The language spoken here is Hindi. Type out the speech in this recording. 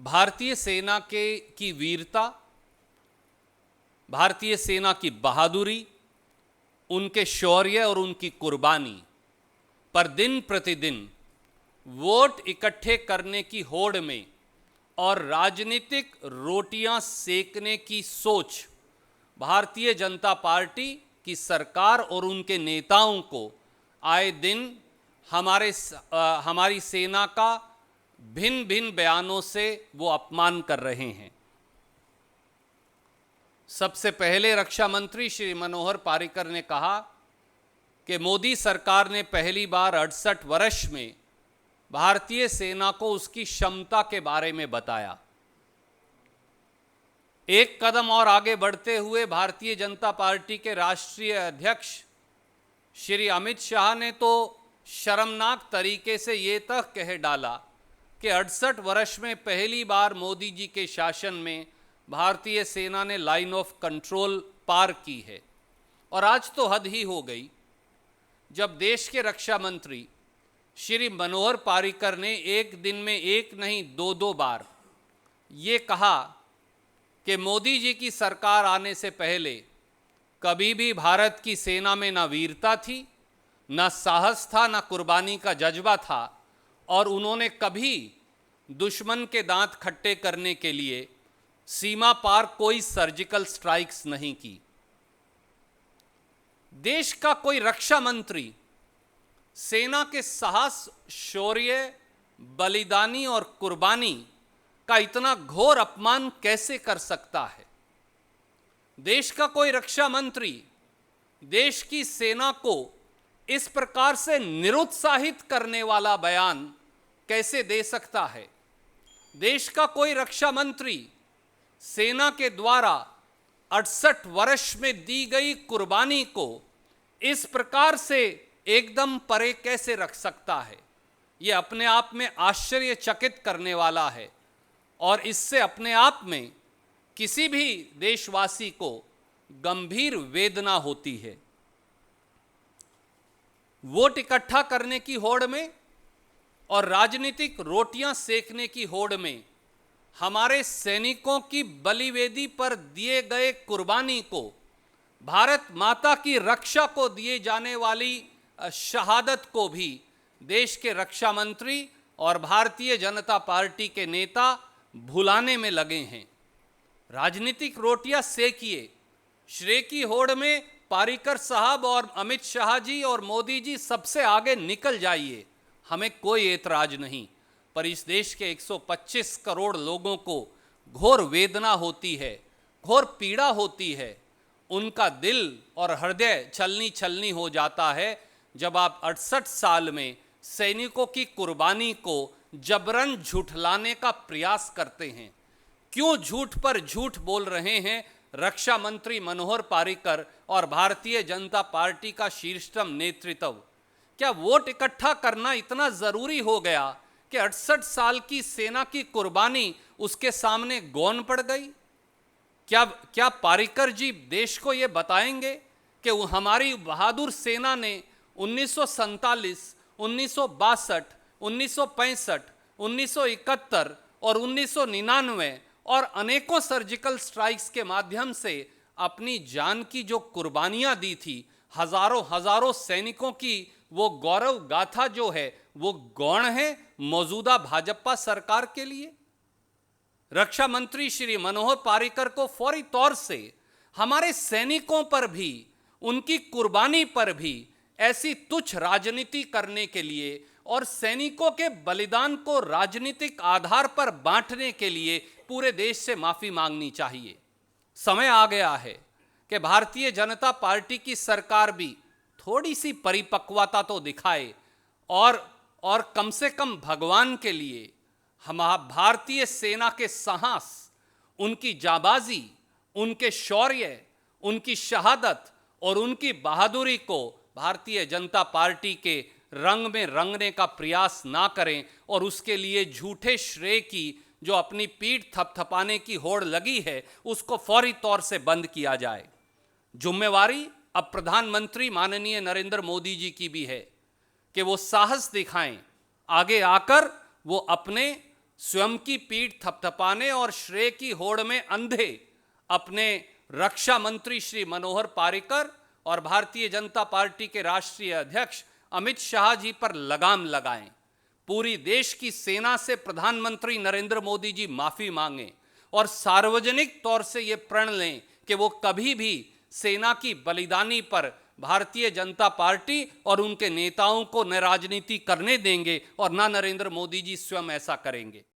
भारतीय सेना की वीरता, भारतीय सेना की बहादुरी, उनके शौर्य और उनकी कुर्बानी पर दिन प्रतिदिन वोट इकट्ठे करने की होड़ में और राजनीतिक रोटियां सेकने की सोच भारतीय जनता पार्टी की सरकार और उनके नेताओं को आए दिन हमारी सेना का भिन्न भिन्न बयानों से वो अपमान कर रहे हैं। सबसे पहले रक्षा मंत्री श्री मनोहर पारिकर ने कहा कि मोदी सरकार ने पहली बार 68 वर्ष में भारतीय सेना को उसकी क्षमता के बारे में बताया। एक कदम और आगे बढ़ते हुए भारतीय जनता पार्टी के राष्ट्रीय अध्यक्ष श्री अमित शाह ने तो शर्मनाक तरीके से ये तक कह डाला कि 68 वर्ष में पहली बार मोदी जी के शासन में भारतीय सेना ने लाइन ऑफ कंट्रोल पार की है। और आज तो हद ही हो गई जब देश के रक्षा मंत्री श्री मनोहर पारिकर ने एक दिन में एक नहीं दो बार ये कहा कि मोदी जी की सरकार आने से पहले कभी भी भारत की सेना में ना वीरता थी, ना साहस था, ना कुर्बानी का जज्बा था और उन्होंने कभी दुश्मन के दांत खट्टे करने के लिए सीमा पार कोई सर्जिकल स्ट्राइक्स नहीं की। देश का कोई रक्षा मंत्री सेना के साहस, शौर्य, बलिदानी और कुर्बानी का इतना घोर अपमान कैसे कर सकता है? देश का कोई रक्षा मंत्री देश की सेना को इस प्रकार से निरुत्साहित करने वाला बयान कैसे दे सकता है? देश का कोई रक्षा मंत्री सेना के द्वारा 68 वर्ष में दी गई कुर्बानी को इस प्रकार से एकदम परे कैसे रख सकता है? यह अपने आप में आश्चर्यचकित करने वाला है और इससे अपने आप में किसी भी देशवासी को गंभीर वेदना होती है। वोट इकट्ठा करने की होड़ में और राजनीतिक रोटियां सेकने की होड़ में हमारे सैनिकों की बलिवेदी पर दिए गए कुर्बानी को, भारत माता की रक्षा को दिए जाने वाली शहादत को भी देश के रक्षा मंत्री और भारतीय जनता पार्टी के नेता भुलाने में लगे हैं। राजनीतिक रोटियां सेकिए, श्रेय की होड़ में पारिकर साहब और अमित शाह जी और मोदी जी सबसे आगे निकल जाइए, हमें कोई एतराज नहीं। पर इस देश के 125 करोड़ लोगों को घोर वेदना होती है, घोर पीड़ा होती है, उनका दिल और हृदय छलनी छलनी हो जाता है जब आप 68 साल में सैनिकों की कुर्बानी को जबरन झूठलाने का प्रयास करते हैं। क्यों झूठ पर झूठ बोल रहे हैं रक्षा मंत्री मनोहर पारिकर और भारतीय जनता पार्टी का शीर्षतम नेतृत्व? क्या वोट इकट्ठा करना इतना जरूरी हो गया कि 68 साल की सेना की कुर्बानी उसके सामने गौन पड़ गई? क्या पारिकर जी देश को ये बताएंगे कि हमारी बहादुर सेना ने 1947, 1962, 1965, 1971 और 1999 और अनेकों सर्जिकल स्ट्राइक्स के माध्यम से अपनी जान की जो कुर्बानियां दी थी, हजारों हजारों सैनिकों की वो गौरव गाथा जो है वो गौण है मौजूदा भाजपा सरकार के लिए? रक्षा मंत्री श्री मनोहर पारिकर को फौरी तौर से हमारे सैनिकों पर भी, उनकी कुर्बानी पर भी ऐसी तुच्छ राजनीति करने के लिए और सैनिकों के बलिदान को राजनीतिक आधार पर बांटने के लिए पूरे देश से माफी मांगनी चाहिए। समय आ गया है कि भारतीय जनता पार्टी की सरकार भी थोड़ी सी परिपक्वता तो दिखाए और कम से कम भगवान के लिए हम भारतीय सेना के साहस, उनकी जाबाजी, उनके शौर्य, उनकी शहादत और उनकी बहादुरी को भारतीय जनता पार्टी के रंग में रंगने का प्रयास ना करें और उसके लिए झूठे श्रेय की जो अपनी पीठ थपथपाने की होड़ लगी है उसको फौरी तौर से बंद किया जाए। जिम्मेवारी अब प्रधानमंत्री माननीय नरेंद्र मोदी जी की भी है कि वो साहस दिखाएं, आगे आकर वो अपने स्वयं की पीठ थपथपाने और श्रेय की होड़ में अंधे अपने रक्षा मंत्री श्री मनोहर पारिकर और भारतीय जनता पार्टी के राष्ट्रीय अध्यक्ष अमित शाह जी पर लगाम लगाएं। पूरी देश की सेना से प्रधानमंत्री नरेंद्र मोदी जी माफी मांगें और सार्वजनिक तौर से ये प्रण लें कि वो कभी भी सेना की बलिदानी पर भारतीय जनता पार्टी और उनके नेताओं को न राजनीति करने देंगे और न नरेंद्र मोदी जी स्वयं ऐसा करेंगे।